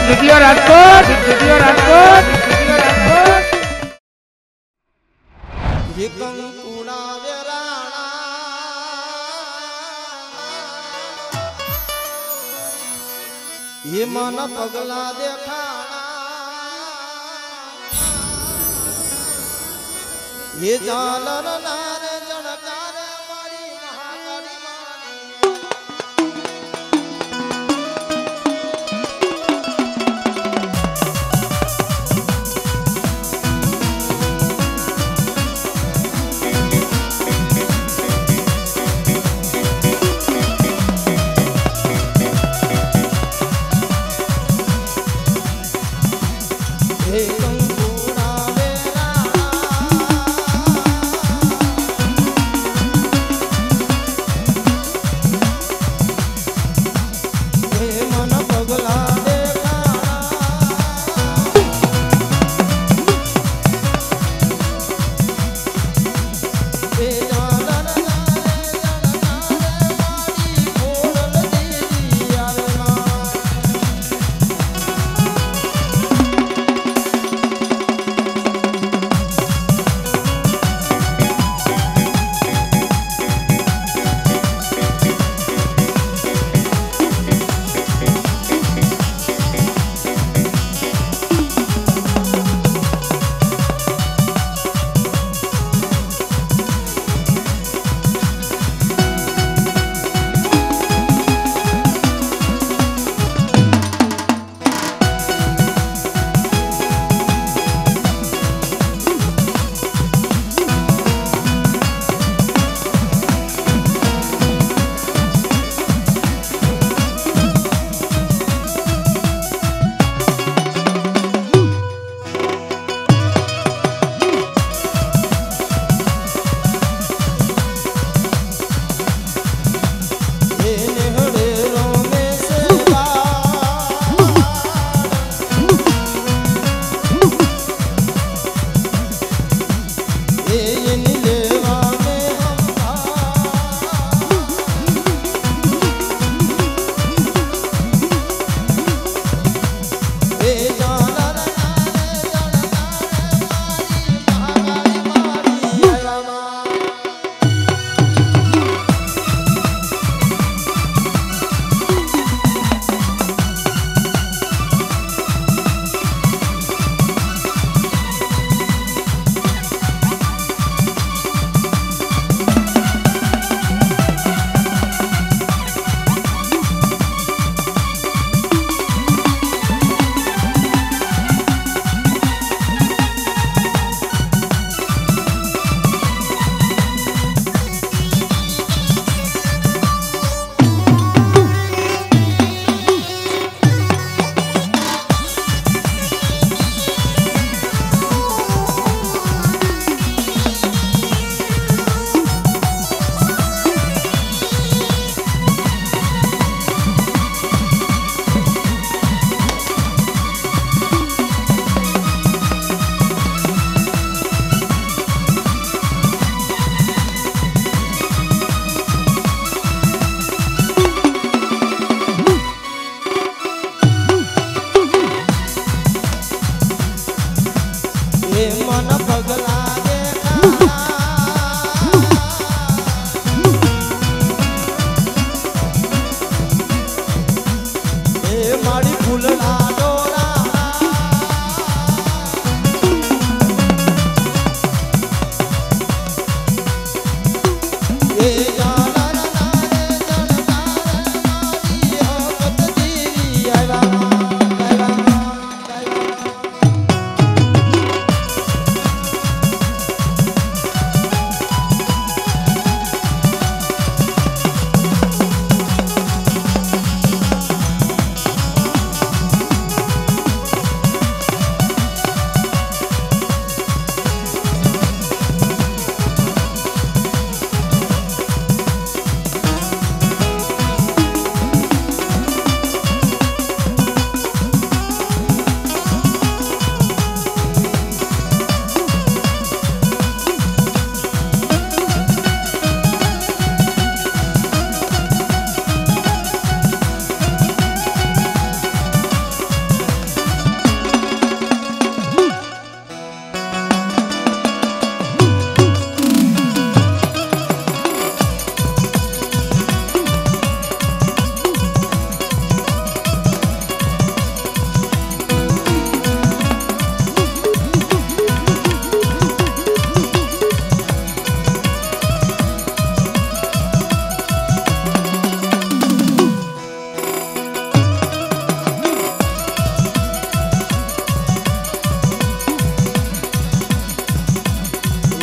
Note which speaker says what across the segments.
Speaker 1: Video Rajkot video Rajkot video Rajkot
Speaker 2: ये कंकुड़ा वेराणा ये मन पगला देखाना ये जालर नार जड़कार मारी महाकाली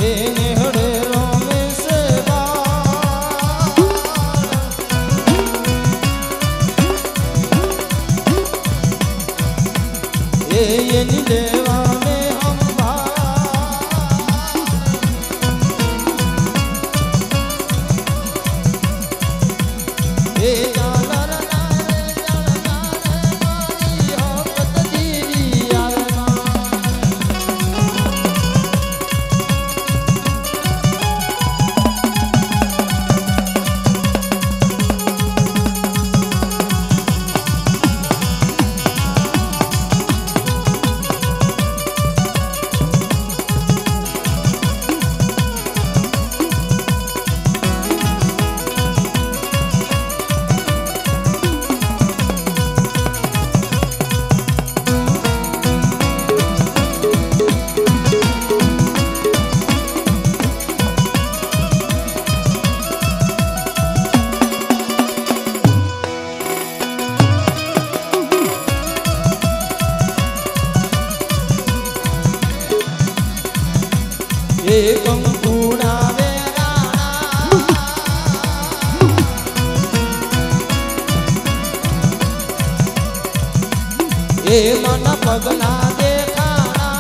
Speaker 2: એ નેહડે રમેશ એ એની લેવાને એ જાલર નારે જણનારે મારી હોપત દીરી આલમાં એ કંકુડા વેરાણા એ મન પગલા દેખાણા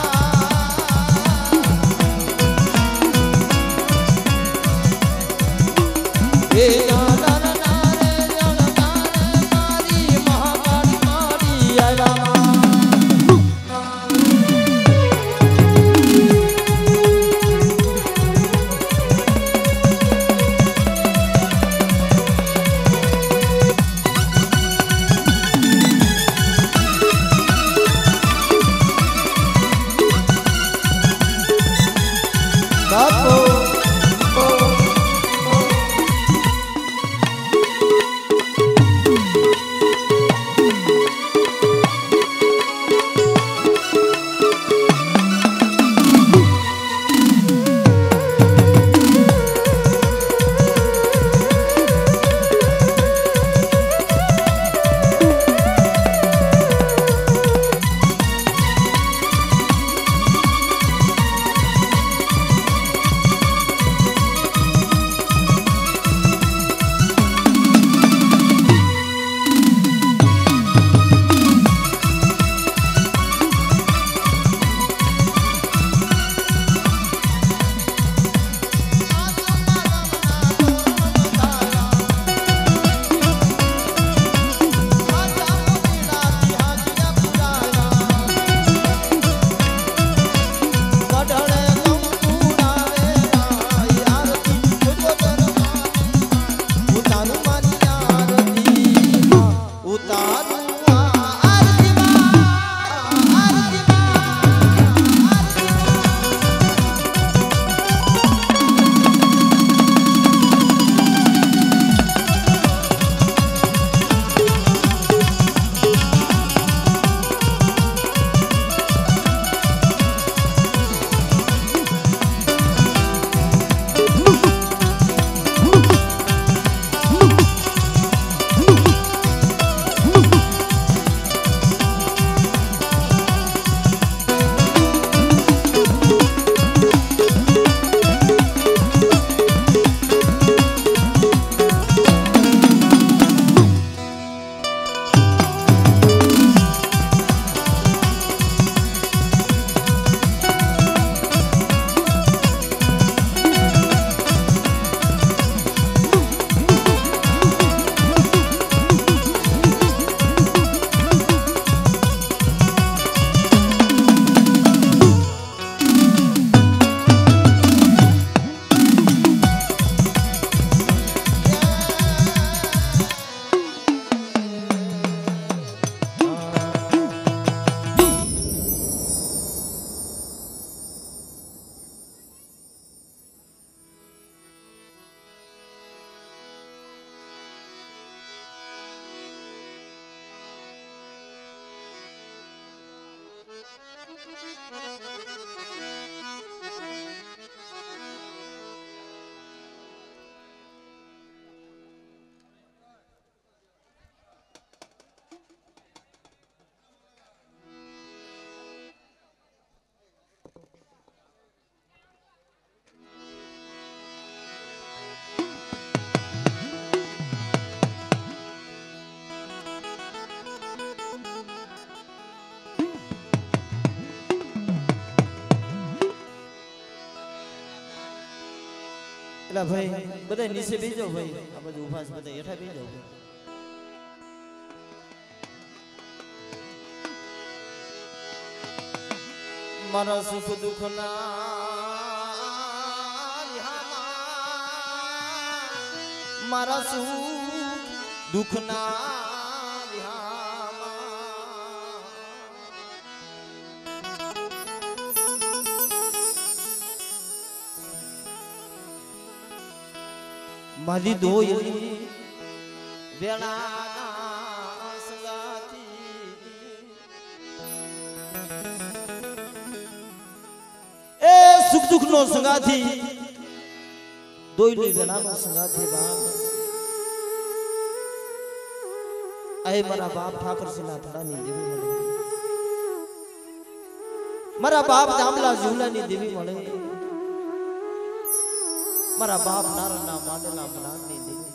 Speaker 2: એ જાલર નારે જણનારે મારી મહાકાળી મારી આવ્યા એલા ભાઈ બધા નીચે બેસી જાઓ ભાઈ આ બધું ઊભા છે બધા હેઠા બેસી જાઓ મારા સુખ દુઃખ ના મારા સુખ દુઃખ ના મારી દોયલી વેળાના સંગાથી એ સુખ દુઃખ નો સંગાથી દોયલી વેળાનો સંગાથી બાપ આય મારા બાપ ઠાકરસિંહના ધડાની દેવી મળે મારા બાપ દામલા ઝુલાની દેવી મળે મારા બાપ નારણના માંડલા મનાની દેવી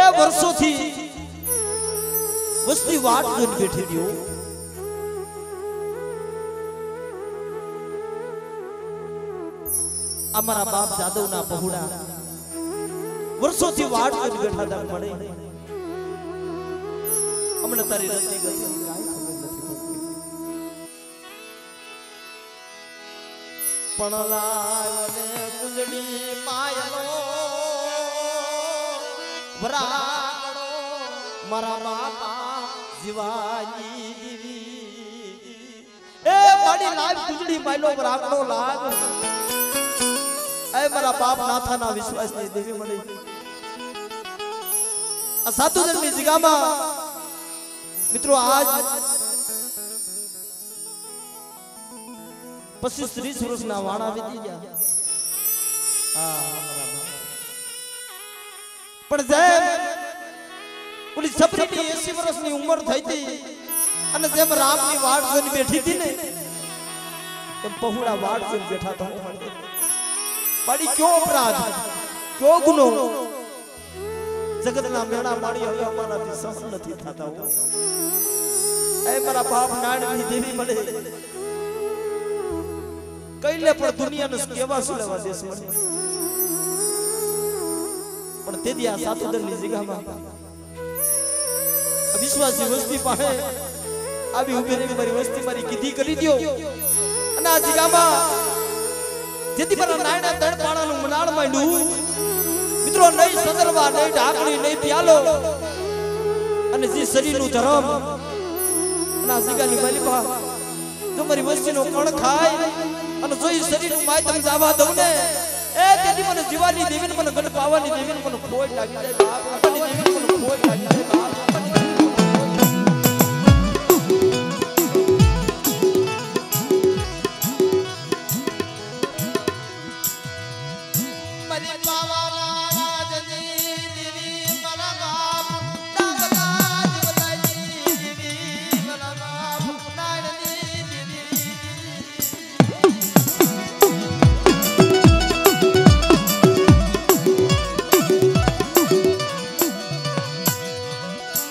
Speaker 2: એ વર્ષોથી વસ્તી વાટ જોઈને બેઠી રહ્યો અમારા બાપ જાદવના પહોળા વર્ષોથી વાટ જોઈને બેઠા હતા મળે હમણાં તારી રત્ની ગતિ પણ લાગને કુંજડી માયલો વરાગડો મારા બાપા જીવાની દીવી એ મારી લાગ કુંજડી માયલો વરાગડો લાગ એ મારા બાપ નાથાના વિશ્વાસની દેવી મળી આ સાતુજનની જગ્યામાં મિત્રો આજ 25-30 વર્ષના વાણા વીતી ગયા પણ જેમ ઓલી છપરીની 80 વર્ષની ઉંમર થઈ હતી અને જેમ રામની વાટ જોઈને બેઠી હતી ને એમ પહોળા વાટ જોઈને બેઠા હતા મારી ક્યો અપરાધ ક્યો ગુનો જગતના મેળા મારી હવે અમારાથી સહન નથી થતા એ મારા બાપ નાડની દેવી મળે કઈલે પણ દુનિયાનો કેવા શું લેવા દેશ મળે પણ તેથી આ સાતુદરની જગ્યામાં વિશ્વાસી વસ્તી પાસે આવી ઉભી રહી મારી વસ્તી મારી કીધી કરી દો અને આ જગ્યામાં જેથી મારા નાયના તણ પાણાનું મનાળ માંડ્યું મિત્રો નહીં સદરવા નહીં ઢાકણી નહીં પ્યાલો અને જે શરીરનું ધર્મ અને આ જગ્યાની માલિકા જો મારી વસ્તીનો કણ ખાય અને જો ઈ શરીરનું માય તમે જાવા દઉં ને એ તેથી મને જીવાની દેવીને મને ગણ પાવાની દેવીને મને ખોટ લાગી જાય બાપ આપની દેવીને મને ખોટ લાગી જાય બાપ મરી પાવાના રાજની દેવી મારા બાપ નાગલા જીવલાઈ દેવી મારા બાપ નાગની દેવી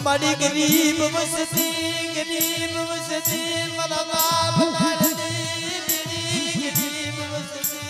Speaker 2: મારી ગરીબ વસતી મારા બાપ નાગની દેવી ગરીબ વસતી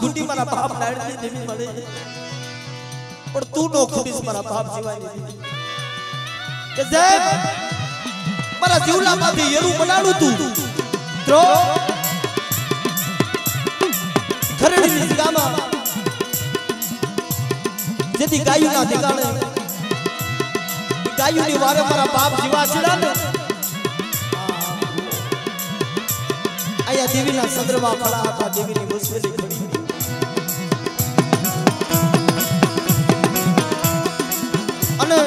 Speaker 2: ઘૂંટી મારા બાપ નાડની દેવી મળે પણ તું નો ખૂટીસ મારા બાપ જીવાની કે જેમ મારા જીવલામાંથી યરું બનાડું તું તો ખરડીની જગ્યામાં જેથી ગાયુના ઠેકાણે गायु ની વારે મારા બાપ જીવા છેડા ને આયા દેવીના સંદ્રમાં ફળા હતા દેવીની મુશ્કેલી ખડી અને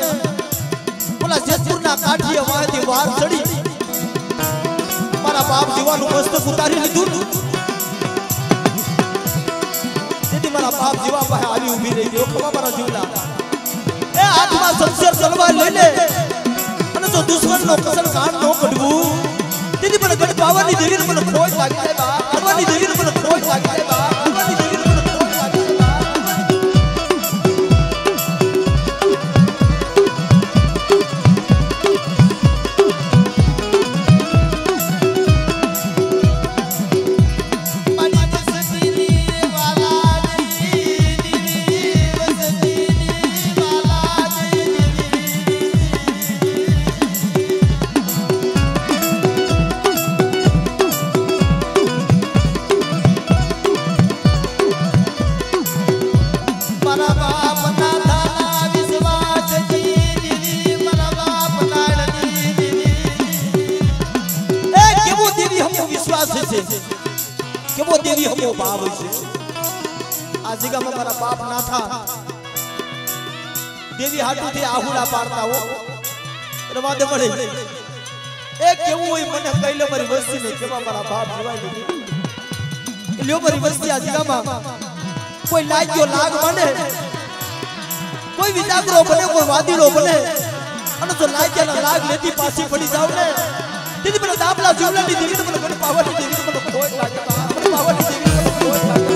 Speaker 2: ઓલા જેતપુરના કાઠીએ વાયથી વાર ચડી મારા બાપ જીવાનું મસ્તક ઉતારી લીધું તેથી મારા બાપ જીવા પાસે આવી ઊભી રહી ગયો ખબર મારા જીવલા એ હાથમાં શમશેર તલવાર લઈ લે અને જો દુશ્મનનો કસર કાઢ ન કઢવું તેથી મને ગઢ પાવાની દેવીને મને ખોજ લાગી જાય બા પાવાની દેવીને મને ખોજ લાગી જાય બા પાવાની દેવીને મને ખોજ લાગી જાય બા કે वो देवी हमो भाव છે આ જગ્યામાં મારા બાપ ના થા દેવી હાટુથી આહુડા પાડતા હો રવાદે મળે એ કેવું હોય મને કહી લે મારી વસ્તી ને કેવા મારા બાપ જીવાય લીધી લ્યો મારી વસ્તી આ જગ્યામાં કોઈ લાગ્યો લાગ બને કોઈ વિજાગરો બને કોઈ વાદીડો બને અને જો લાગ્યાના લાગ લેતી પાછી પડી જાવ ને તેથી મને દાબલા જીવલાની દેવી મને મને પાવરની દેવી મને ખોટ લાગે મને પાવરની દેવી મને ખોટ લાગે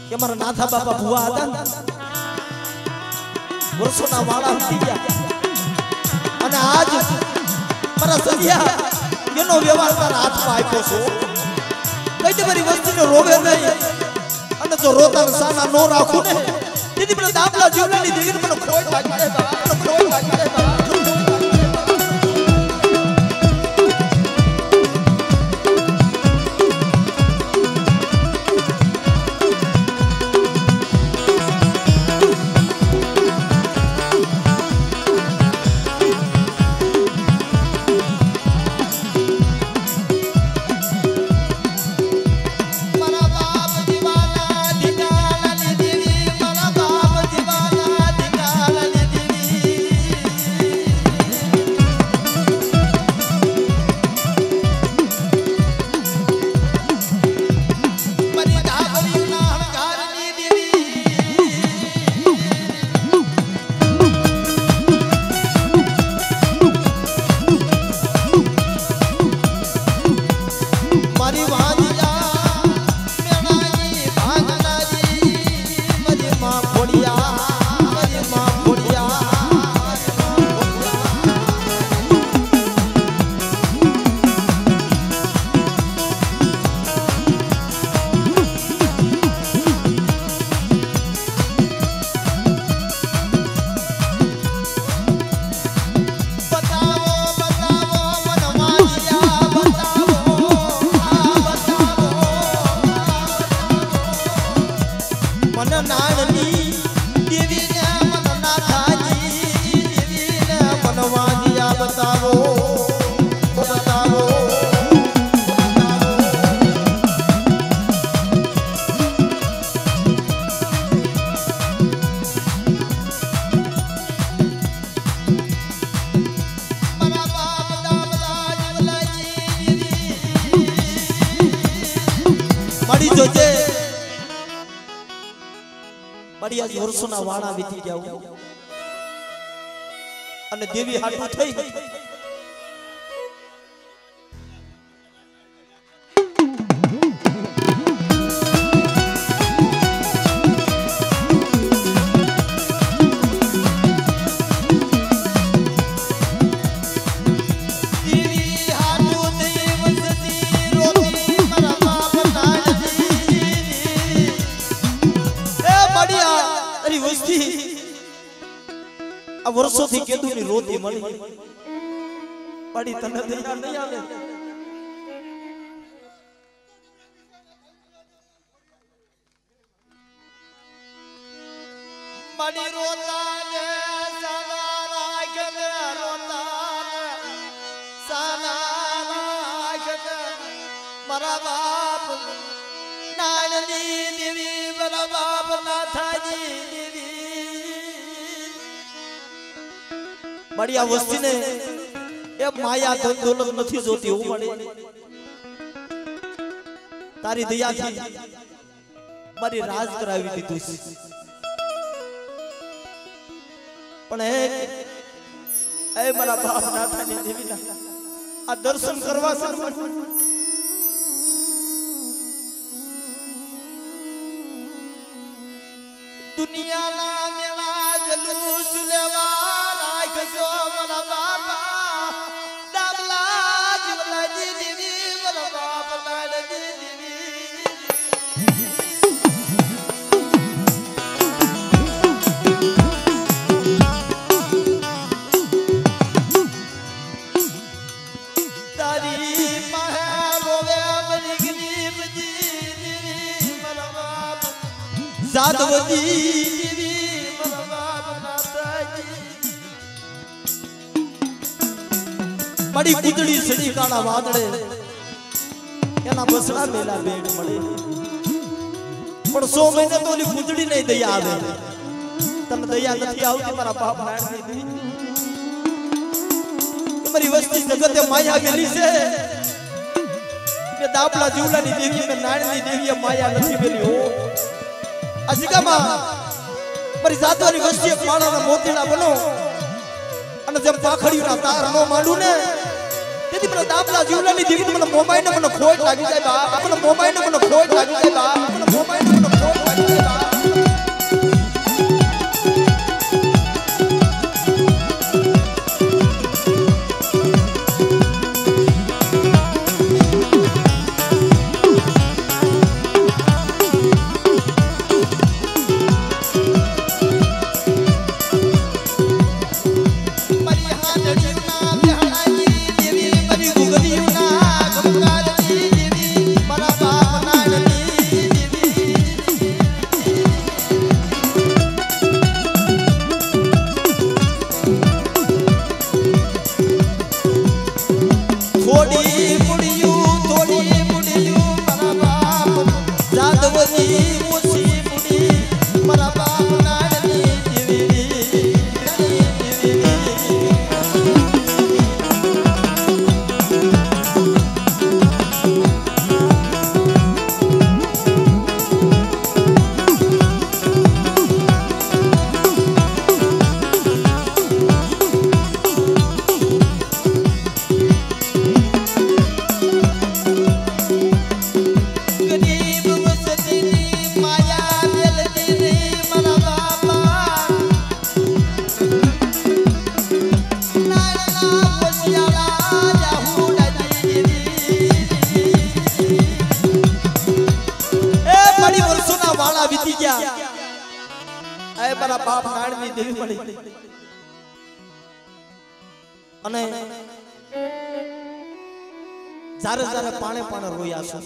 Speaker 2: કે મારા નાથા બાપા ભુવા હતા ને વર્ષોના વાળા ઉઠી ગયા અને આજ મારા સદિયા એનો વ્યવહાર તારા હાથમાં આપ્યો છો કઈ તે મારી વસ્તીને રોવે નહીં અને જો રોતા સાના નો રાખું ને તેથી મને દાબલા જીવલાની દેવીને મને ખોટ લાગી જાય ખોટ લાગી જાય જોજે બડિયા જોરસોના વાણા વીતી જાવ અને દેવી હાટું થઈ વર્ષોથી કેદુની રોતી મળી પડી તને દયા નહીં આવે
Speaker 3: મડી રોતા ને સાના રાખે રોતા સાના રાખે મારા બાપ નાનની દેવી મારા બાપ નાથાજી
Speaker 2: બડિયા વસ્તીને એ માયા ધન દોલત નથી જોતી હું મળે તારી દયાથી મારી રાજ કરાવી દીધું પણ એ મારા બાપ નાથાની દેવીના આ દર્શન કરવા છે
Speaker 3: દુનિયાના મેળા જલુસ લેવા રાખજો મારા બાપા દામલા જીવલાજી દેવી મારા બાપ નાડજી દેવી તારી મહારોવે બની ગરીબજી દેવી મારા બાપ
Speaker 2: જાદવજી બડી કુદડી સડી કાળા વાદળે એના બસડા મેલા બેડ મળે પણ 100 મહિને તો ઓલી કુદડી નહીં દયા આવે તને દયા નથી આવતી મારા બાપ નાડની દેવી તમારી વસ્તી જગતે માયા મેલી છે કે દાપલા જીવલાની દેવી મે નાડની દેવીએ માયા નથી મેલી હો અજિકામાં મારી જાતવાની વસ્તી એક માળાના મોતીડા બનો અને જેમ પાખડીના તાર નો માંડું ને તેથી મને દાપલા જીવલાની દેવી મને મોબાઈલ ને મને ખોટ લાગી જાય બા મને મોબાઈલ ને મને ખોટ લાગી જાય બા મને મોબાઈલ ને મને ખોટ લાગી જાય બા બાપ નાડની દેવી મળી અને જારે જારે પાણે પાણે રોયા છે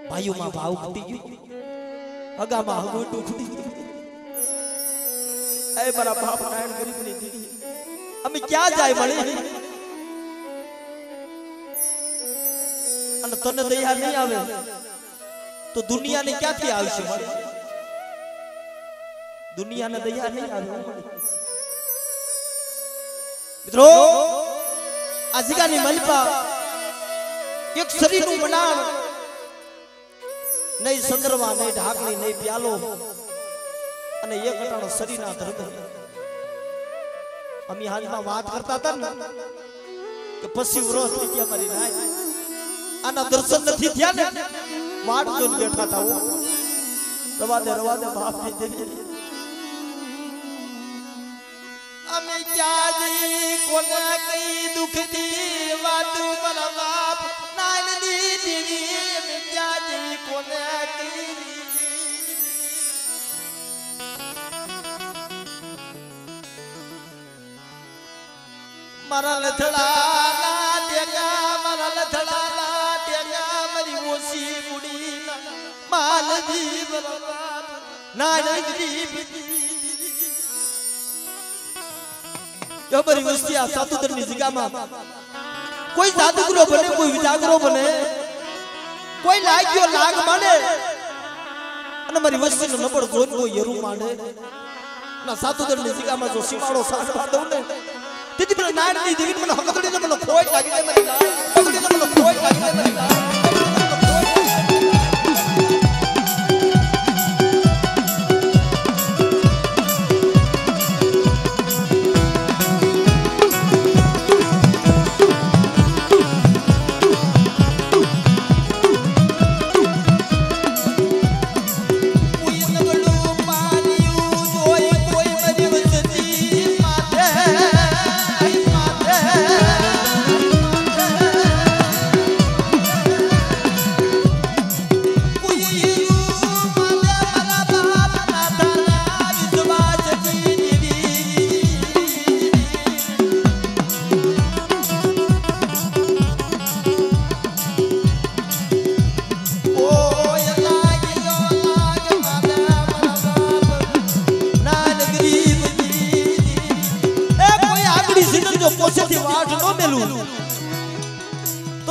Speaker 2: ભાઈઓમાં ભાવ ફૂટી ગયો અગામાં હગોટું ફૂટી ગયું એ મારા બાપ નાડ ગરીબની દેવી અમે ક્યાં જાય મળી અને તને દયા નહીં આવે તો દુનિયાને ક્યાંથી આવશે મળી દુનિયાને દયા નહીં આવે મિત્રો આજગાની મલપા એક શરીરનું બનાણ નહીં સંદરવા નહીં ઢાકણી નહીં પ્યાલો અને એક અટાણો શરીરના ધર્મ અમે હાલમાં વાત કરતા હતા ને કે પછી વ્રત થઈ ગયા મારી નાય આના દર્શન નથી થયા ને વાટ જોઈને બેઠા હતા રવા દે બાપની દેવી
Speaker 3: અમે ક્યાંજી કોને કઈ દુખતી વાત મારા બાપ નાનની દેવી અમે ક્યાંજી કોને કઈ મારા લથડા દેગા મારી ઓછી ગુડી માલજી બરબાદ નાનની
Speaker 2: જબરી વસ્તી આ સાતુદરની જગ્યામાં કોઈ જાદુગરો બને કોઈ વિજાગરો બને કોઈ લાગ્યો લાગ માંડે અને મારી વસ્તીનો નબળ જોઈને કોઈ યરું માંડે ના સાતુદરની જગ્યામાં જો સીમાડો સાસવા દઉં ને તેથી મને નાનની દેવી મને હકદડીને મને ખોટ લાગી જાય મારી નાન હકદડીને મને ખોટ લાગી જાય મારી નાન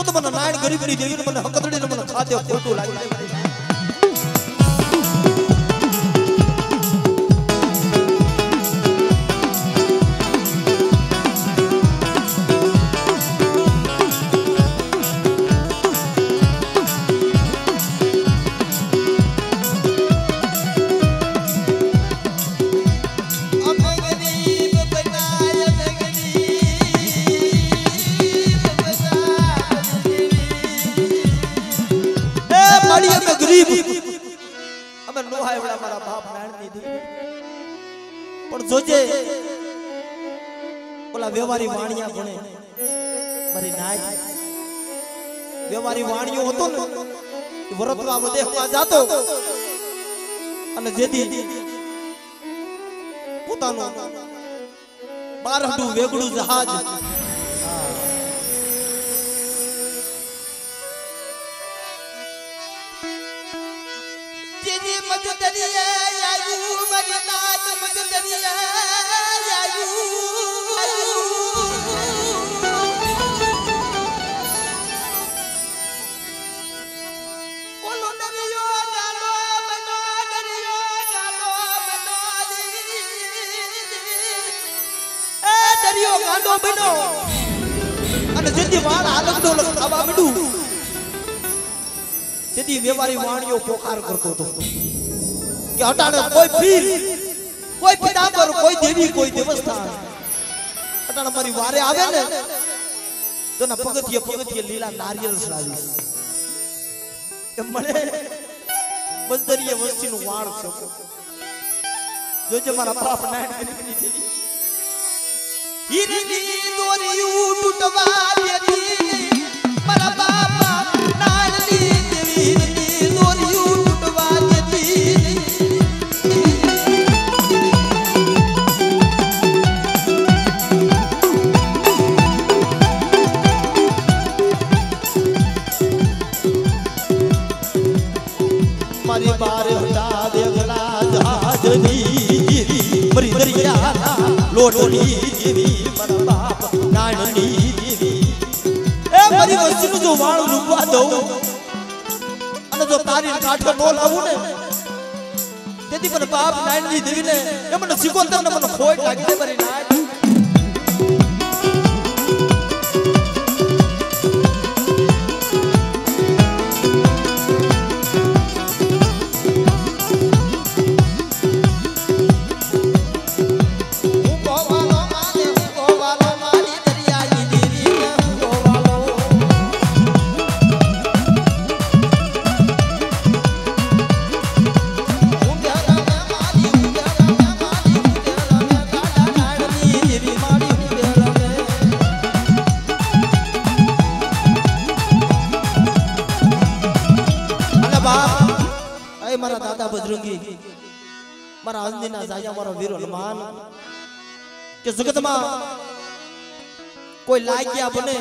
Speaker 2: તો મને નાયણ ગરીબની દેવીને મને હકદડીને મને ખાધે ખોટું લાગી અમે નો આવ્યા મારા બાપ નાણની દેવી પણ જોજે ઓલા વ્યવહારી વાણિયા ભણે મારી નાય વ્યવહારી વાણિયો હતો ને વરતવા વદેહમાં જાતો અને જેથી પોતાનું બારહડું વેગડું જહાજ ગાંડો બનો અને જેથી વાળ આલગડો ખાવા મળ્યું તેથી વ્યવહારી વાણીઓ પોકાર કરતો હતો કે હટાડે કોઈ પીર કોઈ પિતાંબર કોઈ દેવી કોઈ દેવસ્થાન હટાડે મારી વારે આવે ને તો ના પગથિયે લીલા નારિયેળ ચડાવીશ એમ મને બંદરીય વસ્તીનું વાળ છે જોજે મારા બાપ નાયણ ગરીબની દેવી
Speaker 3: હીરની દોરીયું તૂટવા દેતી મારા બાપા નાનની દેવી હીરની દોરીયું તૂટવા દેતી
Speaker 2: મારી બાર હતા દેગલા જહાજની મરી દરિયા લોટની દેવી મારા બાપ નાણની દેવી એ મારી વસ્તીનું જો વાળ લૂપવા દઉં અને જો તારી કાઠે નો લાવું ને તેથી મને બાપ નાણની દેવીને એ મને સિકોતર ને મને ખોટ લાગી દે મારી નાય मारा दादा बजरंगी मारा अंजना जाया मारा वीर हनुमान के जगत में कोई लाग्या बने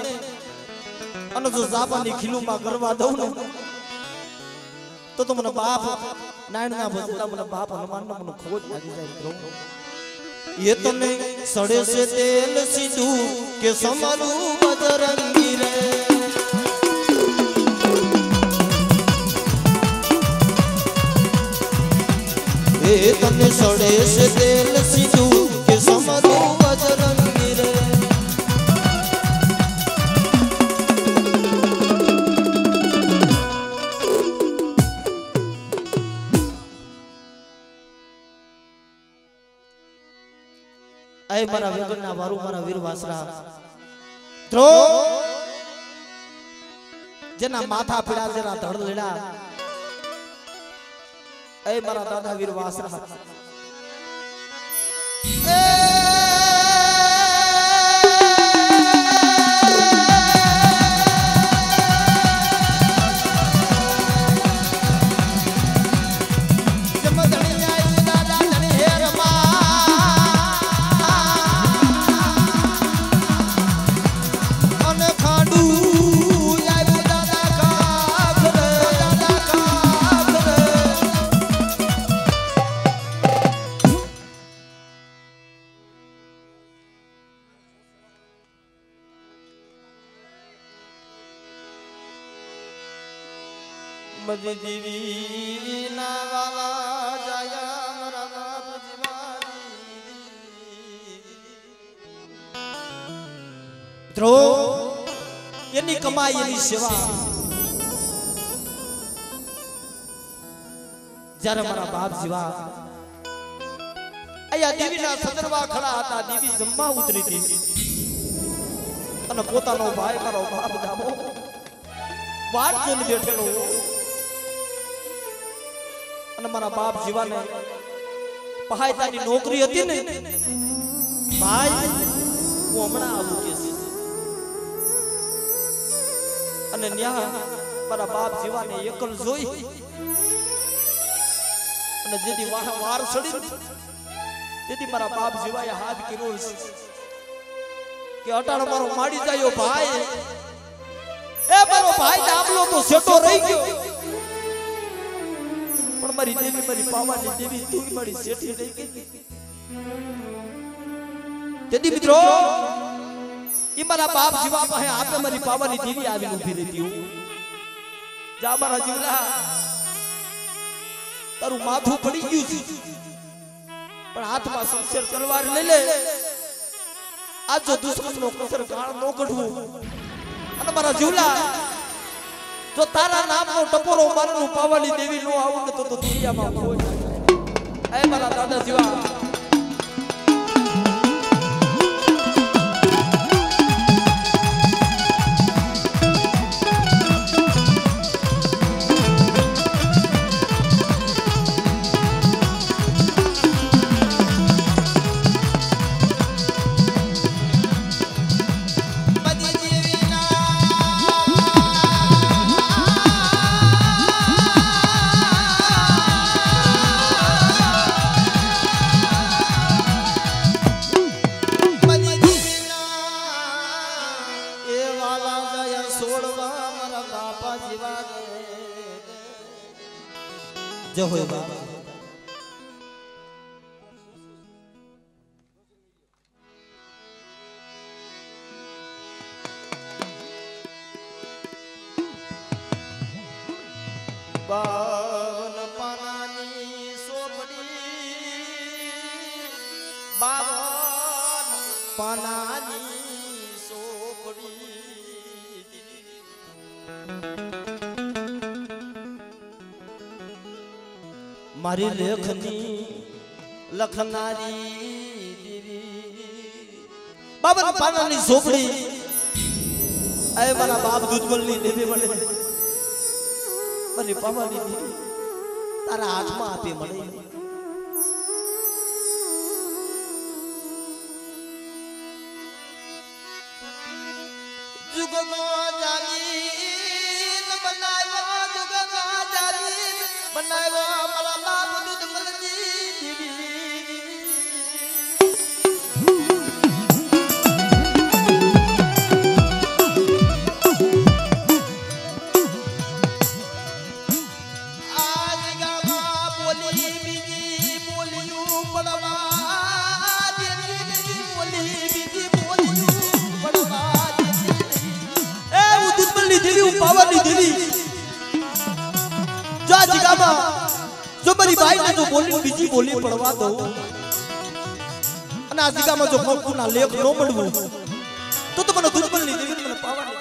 Speaker 2: अन जो जापानी खिलू में गरवा दऊ न तो मन बाप नारायण ना भजता मन बाप हनुमान ना मन खोज लागी जाए मित्रों ये तने सड़े से तेल सिंधु के समरू बजरंगी रे ये तने सड़े से तेल सिंधु के समरू बजरंगी रे ऐ मारा वेगना वारू मारा वीर वासरा त्रो जना माथा पीड़ा जरा धड़ लेड़ा ऐ मारा दादा वीर वासरा मजी जीवी ना वाला जाया मरा बाप जीवानी मित्रों एनी कमाई एनी सेवा जरा मारा बाप जीवा अया देवी ना सदरवा खड़ा था देवी जम्मा उतरी थी अने पोतानो भाई मारो बाप जामो वाट जोने बैठेलो मारा बाप जीवा ने पहायतानी नौकरी हती ने भाई वो हमणा आवू के छे अने न्या मारा बाप जीवा ने एकल जोई अने जेदी वार सड़ी तेदी मारा बाप जीवा ए हाथ कर्यो के अटाण मारो माडी जायो भाई ए मारो भाई दामलो तो सेटो रही गयो पण मारी देवी मारी पावानी देवी तू मारी सेठी रही गई तेदी मित्रों ई मारा बाप जीवा पाहे आपे मारी पावानी देवी आवी उभी रहती हूं जा मारा जीवला तारू माथू पड़ी गયું છે પણ હાથમાં શમશેર તલવાર લઈ લે આ જો દુશ્મનનો કસર ગાળ નો કઢવું અને મારા જીવલા जो तारा नाम नो टपोरो मारनु पावानी देवी नो आવું ને તો દુનિયામાં કોઈ એ મારા દાદા જીવા जो होय बाबा बावन पानानी सोपड़ी बावन पानानी सोपड़ी मारी लेखनी लखनारी देवी बाबा पानानी झोपड़ी ऐ मारा बाप दूधमलनी देवी बने मारी पावानी देवी तारा हाथ में आपे मळे जुग गो जालीन बनायो जुग गो जालीन बनायो जो मेरी भाई ने जो बोली बीजी बोली पढ़वा दो અને આ જગ્યામાં જો કોકના લેખ ન મળવું તો મને દુશ્મનની દેવી મને પાવા નહીં.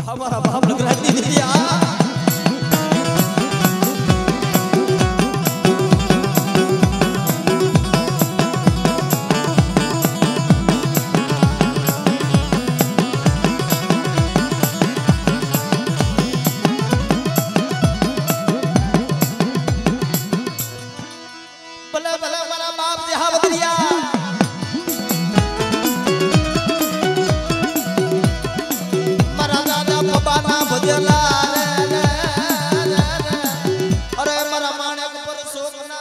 Speaker 2: हमारा बाप लग रहा है दिया भला भला हमारा बाप यहाँ बदलिया बदला अरे मरा माने पर सोना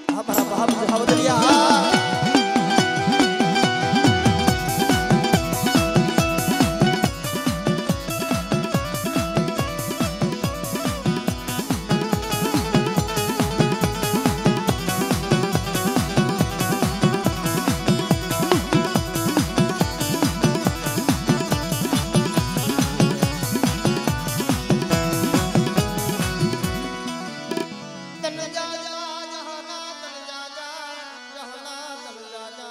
Speaker 2: हमारा बाप बदलिया